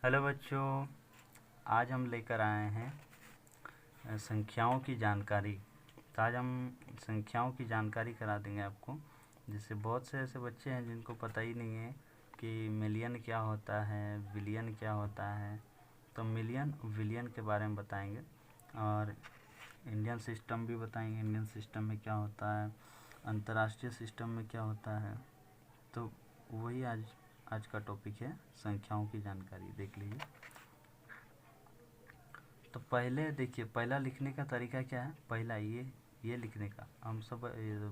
Hello बच्चों, आज हम लेकर आए हैं संख्याओं की जानकारी। तो आज हम संख्याओं की जानकारी करा देंगे आपको, जिससे बहुत से ऐसे बच्चे हैं जिनको पता ही नहीं है कि मिलियन क्या होता है, बिलियन क्या होता है। तो मिलियन बिलियन के बारे में बताएंगे और इंडियन सिस्टम भी बताएंगे, इंडियन सिस्टम में क्या होता है, अंतर्राष्ट्रीय सिस्टम में क्या होता है। तो वही आज का टॉपिक है, संख्याओं की जानकारी। देख लीजिए। तो पहले देखिए, पहला लिखने का तरीका क्या है। पहला ये लिखने का, हम सब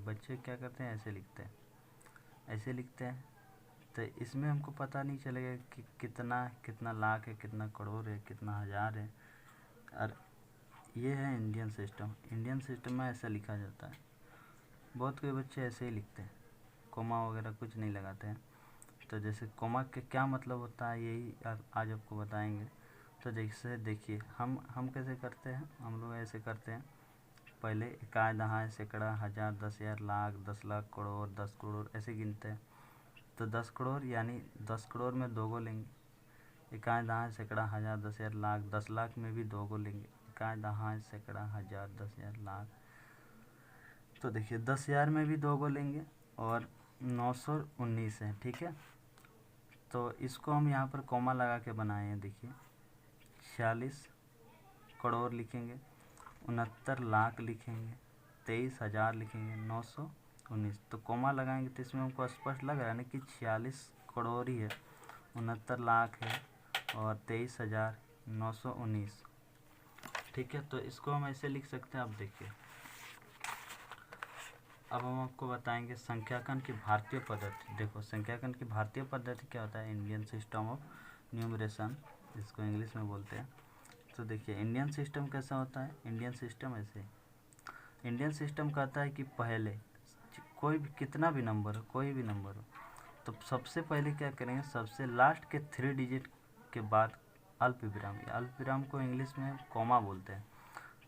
बच्चे क्या करते हैं, ऐसे लिखते हैं, ऐसे लिखते हैं। तो इसमें हमको पता नहीं चलेगा कि कितना कितना लाख है, कितना करोड़ है, कितना हज़ार है। और ये है इंडियन सिस्टम। इंडियन सिस्टम में ऐसा लिखा जाता है। बहुत कोई बच्चे ऐसे ही लिखते हैं, कोमा वगैरह कुछ नहीं लगाते हैं। तो जैसे कोमा के क्या मतलब होता है, यही आज आपको बताएंगे। तो जैसे देखिए, हम कैसे करते हैं, हम लोग ऐसे करते हैं। पहले इकाई, दहाई, सैकड़ा, हज़ार, 10,000, लाख, 10 लाख, करोड़, 10 करोड़ ऐसे गिनते हैं। तो 10 करोड़ यानी 10 करोड़ में 2 गो लेंगे। इकाई, दहाई, सैकड़ा, हज़ार, 10,000, लाख, 10 लाख में भी 2 गो लेंगे। इकाई, दहाई, सैकड़ा, हज़ार, 10,000, लाख। तो देखिए 10,000 में भी 2 गो लेंगे और 919 है, ठीक है। तो इसको हम यहाँ पर कॉमा लगा के बनाए हैं। देखिए 46 करोड़ लिखेंगे, 69 लाख लिखेंगे, 23,000 लिखेंगे, 919। तो कॉमा लगाएंगे तो इसमें हमको स्पष्ट लग रहा है ना कि 46 करोड़ ही है, 69 लाख है और 23,919, ठीक है। तो इसको हम ऐसे लिख सकते हैं। अब देखिए, अब हम आपको बताएंगे संख्याकन की भारतीय पद्धति। देखो, संख्याकन की भारतीय पद्धति क्या होता है, इंडियन सिस्टम ऑफ न्यूमरेशन, इसको इंग्लिश में बोलते हैं। तो देखिए इंडियन सिस्टम कैसा होता है। इंडियन सिस्टम ऐसे, इंडियन सिस्टम कहता है कि पहले कोई भी कितना भी नंबर हो, कोई भी नंबर हो, तो सबसे पहले क्या करेंगे, सबसे लास्ट के 3 डिजिट के बाद अल्प विराम, अल्प विराम को इंग्लिश में कॉमा बोलते हैं।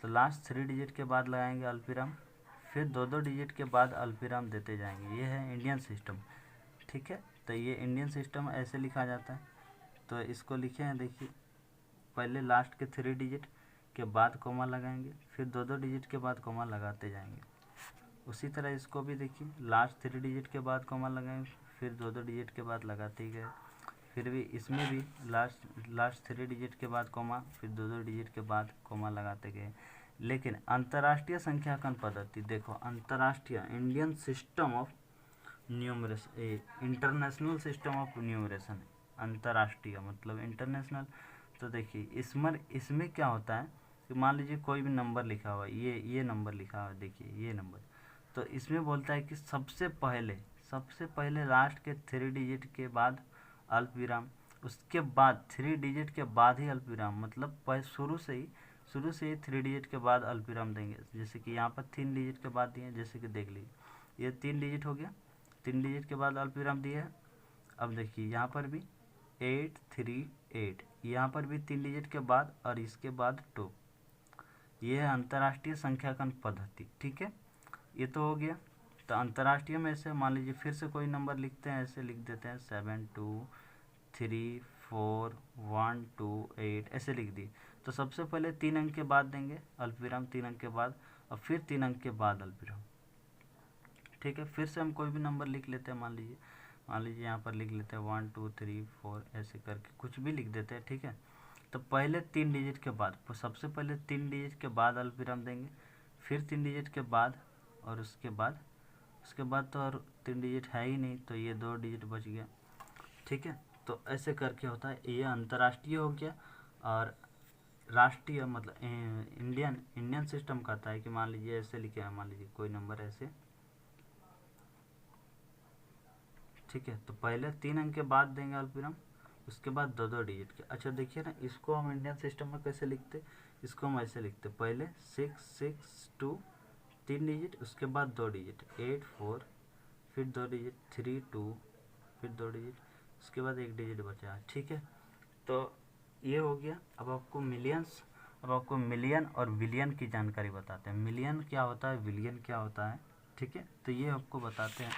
तो लास्ट 3 डिजिट के बाद लगाएंगे अल्प विराम, फिर 2-2 डिजिट के बाद अल्प विराम देते जाएंगे। ये है इंडियन सिस्टम, ठीक है। तो ये इंडियन सिस्टम ऐसे लिखा जाता है। तो इसको लिखे हैं, देखिए पहले लास्ट के 3 डिजिट के बाद कोमा लगाएंगे, फिर 2-2 डिजिट के बाद कोमा लगाते जाएंगे। उसी तरह इसको भी देखिए, लास्ट 3 डिजिट के बाद कोमा लगाएंगे, फिर 2-2 डिजिट के बाद लगाते ही गए। फिर भी इसमें भी लास्ट 3 डिजिट के बाद कोमा, फिर 2-2 डिजिट के बाद कोमा लगाते गए। लेकिन अंतर्राष्ट्रीय संख्याकन पद्धति देखो, अंतर्राष्ट्रीय Indian system of numeration, international system of numeration, अंतर्राष्ट्रीय मतलब इंटरनेशनल। तो देखिए इसमें क्या होता है कि मान लीजिए कोई भी नंबर लिखा हुआ है, ये नंबर लिखा हुआ है, देखिए ये नंबर। तो इसमें बोलता है कि सबसे पहले लास्ट के 3 डिजिट के बाद अल्प विराम, उसके बाद 3 डिजिट के बाद ही अल्प विराम, मतलब शुरू से ही 3 डिजिट के बाद अल्प विराम देंगे। जैसे कि यहाँ पर 3 डिजिट के बाद दिए, जैसे कि देख लीजिए ये 3 डिजिट हो गया, 3 डिजिट के बाद अल्प विराम दिया है। अब देखिए यहाँ पर भी 838, यहाँ पर भी 3 डिजिट के बाद और इसके बाद 2। ये है अंतर्राष्ट्रीय संख्याकन पद्धति, ठीक है। ये तो हो गया। तो अंतर्राष्ट्रीय में से मान लीजिए फिर से कोई नंबर लिखते हैं, ऐसे लिख देते हैं 7234128 ऐसे लिख दी। तो सबसे पहले 3 अंक के बाद देंगे अल्पविराम, 3 अंक के बाद, और फिर 3 अंक के बाद अल्पविराम, ठीक है। फिर से हम कोई भी नंबर लिख लेते हैं, मान लीजिए यहाँ पर लिख लेते हैं 1 2 3 4 ऐसे करके कुछ भी लिख देते हैं, ठीक है। तो पहले 3 डिजिट के बाद, सबसे पहले 3 डिजिट के बाद अल्पविराम देंगे, फिर 3 डिजिट के बाद, और उसके बाद तो और 3 डिजिट है ही नहीं, तो ये 2 डिजिट बच गया, ठीक है। तो ऐसे करके होता है। ये अंतर्राष्ट्रीय हो गया। और राष्ट्रीय मतलब इंडियन सिस्टम कहता है कि मान लीजिए ऐसे लिखे हैं, मान लीजिए कोई नंबर ऐसे, ठीक है। तो पहले 3 अंक के बाद देंगे अल्पविराम, उसके बाद 2-2 डिजिट के। अच्छा देखिए ना, इसको हम इंडियन सिस्टम में कैसे लिखते, इसको हम ऐसे लिखते, पहले 662 3 डिजिट, उसके बाद 2 डिजिट 8 4, फिर 2 डिजिट 3 2, फिर 2 डिजिट, उसके बाद 1 डिजिट बचा है, ठीक है। तो ये हो गया। अब आपको मिलियन और बिलियन की जानकारी बताते हैं। मिलियन क्या होता है, बिलियन क्या होता है, ठीक है। तो ये आपको बताते हैं।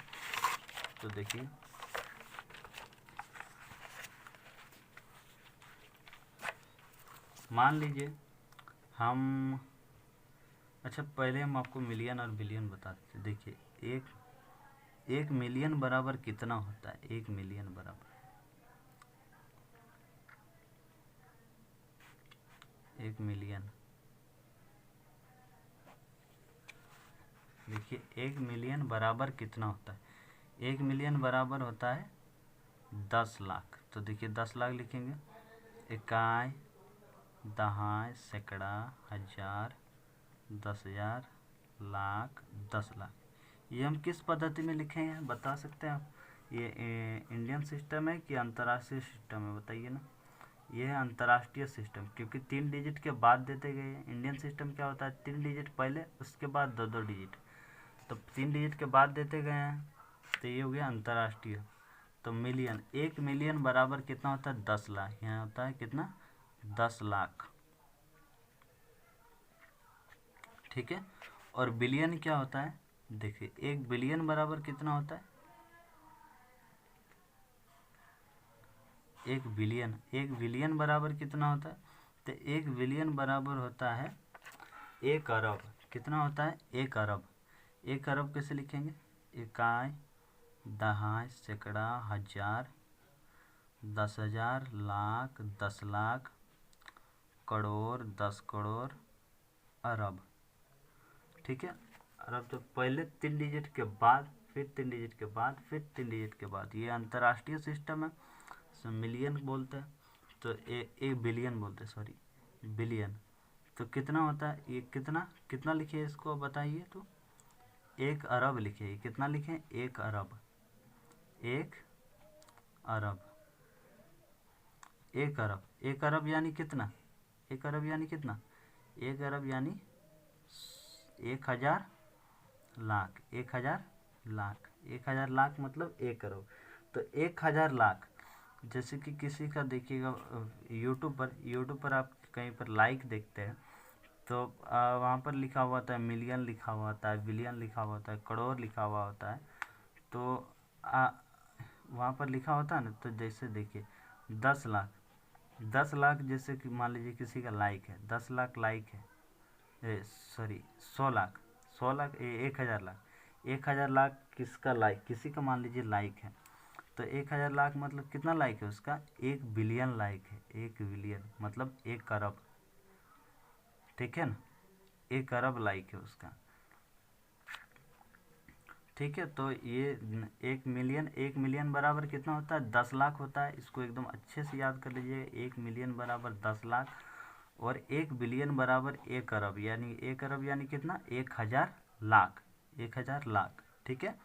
तो देखिए मान लीजिए हम, अच्छा पहले हम आपको मिलियन और बिलियन बताते हैं। देखिए एक मिलियन बराबर कितना होता है, एक मिलियन बराबर, एक मिलियन, देखिए एक मिलियन बराबर कितना होता है, एक मिलियन बराबर होता है 10 लाख। तो देखिए 10 लाख लिखेंगे, इकाई, दहाई, सैकड़ा, हजार, 10,000, लाख, 10 लाख। ये हम किस पद्धति में लिखे हैं बता सकते हैं आप? ये इंडियन सिस्टम है कि अंतर्राष्ट्रीय सिस्टम है, बताइए ना। ये है अंतर्राष्ट्रीय सिस्टम, क्योंकि 3 डिजिट के बाद देते गए हैं। इंडियन सिस्टम क्या होता है, 3 डिजिट पहले, उसके बाद 2-2 डिजिट। तो 3 डिजिट के बाद देते गए हैं, तो ये हो गया अंतर्राष्ट्रीय। तो मिलियन, 1 मिलियन बराबर कितना होता है, 10 लाख। यहाँ होता है कितना, 10 लाख, ठीक है। और बिलियन क्या होता है, देखिए 1 बिलियन बराबर कितना होता है, 1 बिलियन, 1 बिलियन बराबर कितना होता है, तो 1 बिलियन बराबर होता है 1 अरब। कितना होता है, 1 अरब। 1 अरब कैसे लिखेंगे, इकाई, दहाई, सैकड़ा, हजार, 10,000, लाख, 10 लाख, करोड़, 10 करोड़, अरब, ठीक है। अरब तो पहले 3 डिजिट के बाद, फिर 3 डिजिट के बाद, फिर 3 डिजिट के बाद। ये अंतर्राष्ट्रीय सिस्टम है, तो मिलियन बोलते हैं, तो एक बिलियन बोलते हैं, सॉरी बिलियन। तो कितना होता है ये, कितना कितना लिखे इसको बताइए तो, 1 अरब लिखे, कितना लिखे, 1 अरब, 1 अरब, 1 अरब, 1 अरब यानी कितना, 1 अरब यानी कितना, 1 अरब यानी 1,000 लाख, 1,000 लाख, 1,000 लाख मतलब 1 करोड़। तो 1,000 लाख, जैसे कि किसी का देखिएगा यूट्यूब पर आप कहीं पर लाइक देखते हैं, तो वहाँ पर लिखा हुआ होता है मिलियन, लिखा हुआ होता है बिलियन, लिखा हुआ होता है करोड़, लिखा हुआ होता है। तो वहाँ पर लिखा होता है ना, तो जैसे देखिए 10 लाख, 10 लाख, जैसे कि मान लीजिए किसी का लाइक है, 10 लाख लाइक है, सॉरी 100 लाख, 100 लाख, 1,000 लाख, 1,000 लाख किसका लाइक, किसी का मान लीजिए लाइक है, तो 1,000 लाख मतलब कितना लाइक है उसका, 1 बिलियन लाइक है, 1 बिलियन मतलब 1 अरब, ठीक है ना, 1 अरब लाइक है उसका, ठीक है। तो ये 1 मिलियन बराबर कितना होता है, 10 लाख होता है। इसको एकदम अच्छे से याद कर लीजिए, 1 मिलियन बराबर 10 लाख, और 1 बिलियन बराबर 1 अरब, यानी 1 अरब यानी कितना, 1,000 लाख, 1,000 लाख, ठीक है।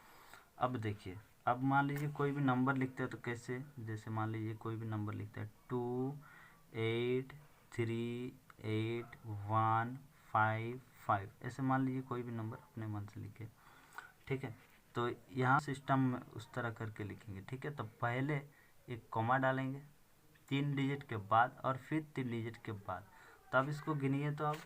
अब देखिए, अब मान लीजिए कोई भी नंबर लिखते हैं तो कैसे, जैसे मान लीजिए कोई भी नंबर लिखते हैं 2, 8, 3, 8, 1, 5, 5, ऐसे मान लीजिए कोई भी नंबर अपने मन से लिखे, ठीक है। तो यहाँ सिस्टम में उस तरह करके लिखेंगे, ठीक है। तो पहले एक कॉमा डालेंगे 3 डिजिट के बाद, और फिर 3 डिजिट के बाद। तो अब इसको गिनिए, तो अब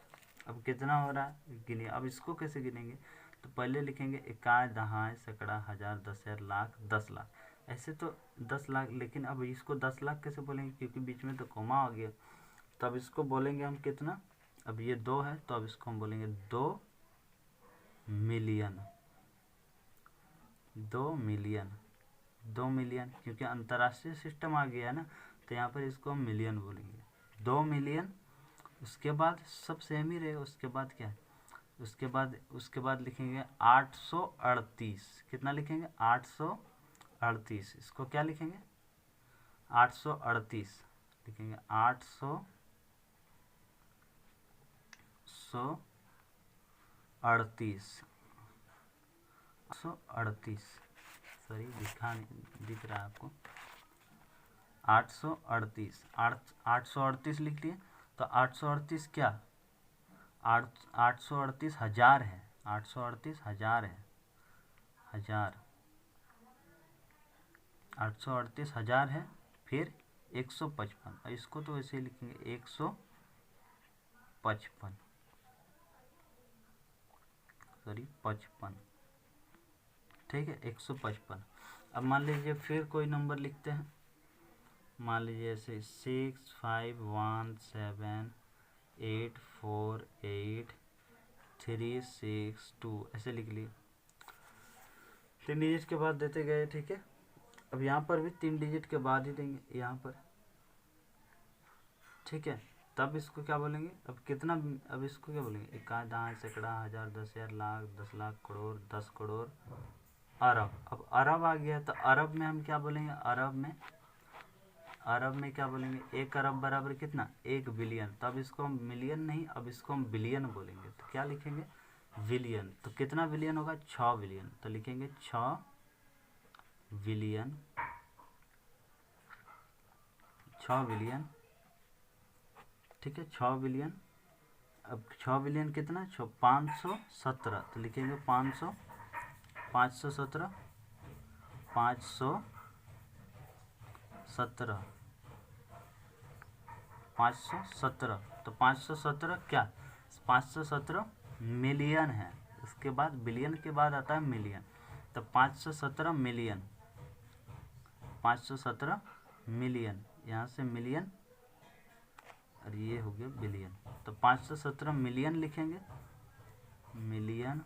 कितना हो रहा है गिनिए। अब इसको कैसे गिनेंगे, तो पहले लिखेंगे इकाई, दहाई, सैकड़ा, हजार, 10,000, लाख, 10 लाख, ऐसे तो 10 लाख। लेकिन अब इसको 10 लाख कैसे बोलेंगे, क्योंकि बीच में तो कॉमा आ गया। तो अब इसको बोलेंगे हम कितना, अब ये 2 है, तो अब इसको हम बोलेंगे 2 मिलियन, 2 मिलियन, 2 मिलियन, क्योंकि अंतर्राष्ट्रीय सिस्टम आ गया है ना, तो यहाँ पर इसको हम मिलियन बोलेंगे, 2 मिलियन। उसके बाद सब सेम ही रहेगा, उसके बाद क्या है, उसके बाद लिखेंगे 838, कितना लिखेंगे, 838, इसको क्या लिखेंगे, 838 लिखेंगे, 838, सॉरी दिखा नहीं, दिख रहा है आपको, 838, 838 लिख लिए। तो 838 क्या, 838 हजार है, 838 हजार है, हजार, 838 हजार है। फिर 155, इसको तो ऐसे ही लिखेंगे 155, सॉरी 55, ठीक है, 155। अब मान लीजिए फिर कोई नंबर लिखते हैं, मान लीजिए ऐसे 6517, 8 4 8 3 6 2 ऐसे लिख लिए। 3 डिजिट के बाद देते गए, ठीक है। अब यहाँ पर भी 3 डिजिट के बाद ही देंगे यहाँ पर, ठीक है। तब इसको क्या बोलेंगे, अब कितना, अब इसको क्या बोलेंगे, इकाई, दहाई, सैकड़ा, हजार, 10,000, लाख, 10 लाख, करोड़, 10 करोड़, अरब। अब अरब आ गया तो अरब में हम क्या बोलेंगे, अरब में क्या बोलेंगे, 1 अरब बराबर कितना, 1 बिलियन। तब इसको हम मिलियन नहीं, अब इसको हम बिलियन बोलेंगे। तो क्या लिखेंगे, बिलियन। तो कितना बिलियन होगा, 6 बिलियन। तो लिखेंगे 6 बिलियन, 6 बिलियन, ठीक है, 6 बिलियन। अब 6 बिलियन कितना, 517। तो लिखेंगे 517 517 517। तो 517 क्या, 517 मिलियन है। उसके बाद बिलियन के बाद आता है मिलियन। तो 517 मिलियन, 517 मिलियन, यहाँ से मिलियन और ये हो गया बिलियन। तो 517 मिलियन लिखेंगे, मिलियन,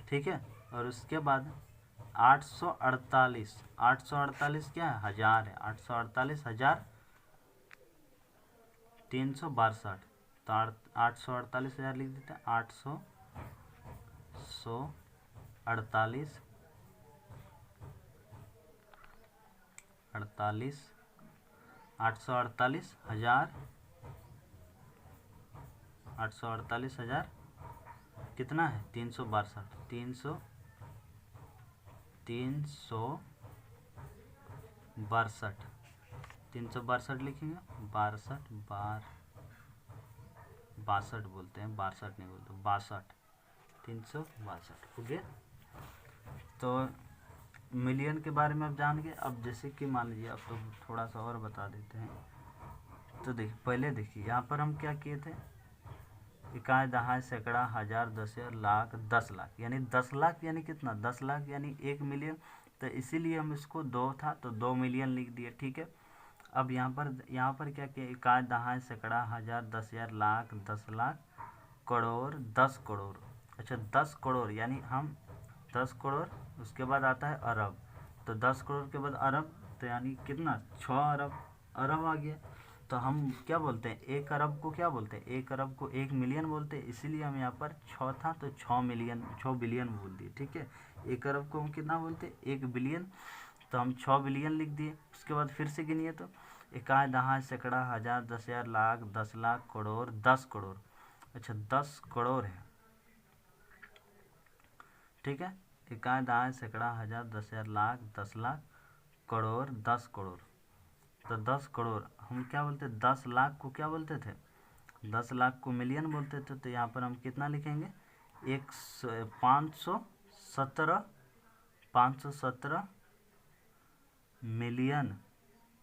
ठीक है। और उसके बाद 848, 848 क्या है, हजार है, 848,362। तो 848,000 लिख देते हैं, 848 848,000, 848,000 कितना है, 362, 362 लिखेंगे, 62 बोलते हैं, 62 नहीं बोलते, 362 हो गया। तो मिलियन के बारे में आप जान गए। अब जैसे कि मान लीजिए, अब तो थोड़ा सा और बता देते हैं। तो देखिए, पहले देखिए यहाँ पर हम क्या किए थे, इकाई, दहाई, सैकड़ा, हजार, 10,000, लाख, 10 लाख, यानी 10 लाख यानी कितना, 10 लाख यानी 1 मिलियन। तो इसीलिए हम इसको 2 था तो 2 मिलियन लिख दिए, ठीक है। अब यहाँ पर क्या किया, इकाई, दहाई, सैकड़ा, हजार, 10,000, लाख, 10 लाख, करोड़, 10 करोड़। अच्छा, 10 करोड़ यानी हम 10 करोड़, उसके बाद आता है अरब। तो 10 करोड़ के बाद अरब, तो यानी कितना, 6 अरब, अरब आ गया। तो हम क्या बोलते हैं, 1 अरब को क्या बोलते हैं, 1 अरब को 1 मिलियन बोलते हैं। इसीलिए हम यहाँ पर 6 था तो 6 बिलियन बोल दिए, ठीक है। 1 अरब को हम कितना बोलते हैं, 1 बिलियन। तो हम 6 बिलियन लिख दिए। उसके बाद फिर से गिनिए, तो इकाई, दहाई, सैकड़ा, हजार, 10,000, लाख, 10 लाख, करोड़, 10 करोड़। अच्छा, 10 करोड़ है, ठीक है। इकाई, दहाई, सैकड़ा, हजार, 10,000, लाख, 10 लाख, करोड़, 10 करोड़। तो 10 करोड़ हम क्या बोलते, 10 लाख को क्या बोलते थे, 10 लाख को मिलियन बोलते थे। तो यहाँ पर हम कितना लिखेंगे, 517 मिलियन,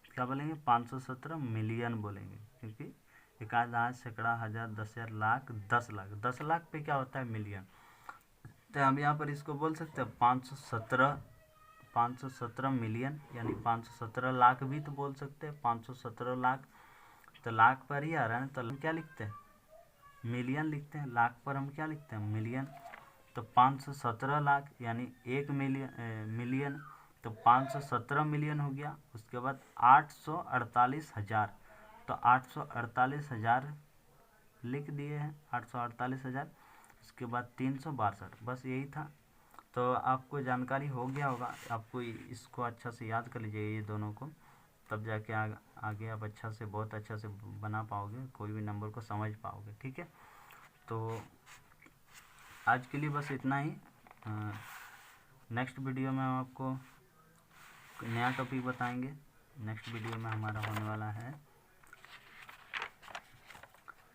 क्या बोलेंगे, 517 मिलियन बोलेंगे, क्योंकि इकाई, दहाई, सैकड़ा, हजार, 10,000, लाख, 10 लाख, 10 लाख पे क्या होता है, मिलियन। तो हम यहाँ पर इसको बोल सकते हैं 517 मिलियन, यानी 517 लाख भी तो बोल सकते हैं, 517 लाख। तो लाख पर ही आ रहा है, तो हम क्या लिखते हैं, मिलियन लिखते हैं। लाख पर हम क्या लिखते हैं, मिलियन। तो 517 लाख यानी 1 मिलियन। तो 517 मिलियन हो गया। उसके बाद 848,000, तो 848,000 लिख दिए हैं, 848,000। उसके बाद 362, बस यही था। तो आपको जानकारी हो गया होगा, आपको इसको अच्छा से याद कर लीजिए ये दोनों को, तब जाके आगे आप अच्छा से, बहुत अच्छा से बना पाओगे, कोई भी नंबर को समझ पाओगे, ठीक है। तो आज के लिए बस इतना ही। नेक्स्ट वीडियो में हम आपको नया टॉपिक बताएंगे। नेक्स्ट वीडियो में हमारा होने वाला है,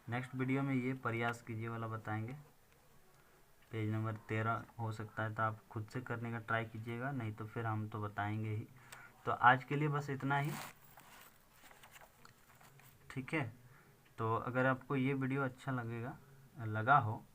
नेक्स्ट वीडियो में ये प्रयास कीजिए वाला बताएंगे। पेज नंबर 13 हो सकता है तो आप खुद से करने का ट्राई कीजिएगा, नहीं तो फिर हम तो बताएंगे ही। तो आज के लिए बस इतना ही, ठीक है। तो अगर आपको ये वीडियो अच्छा लगा हो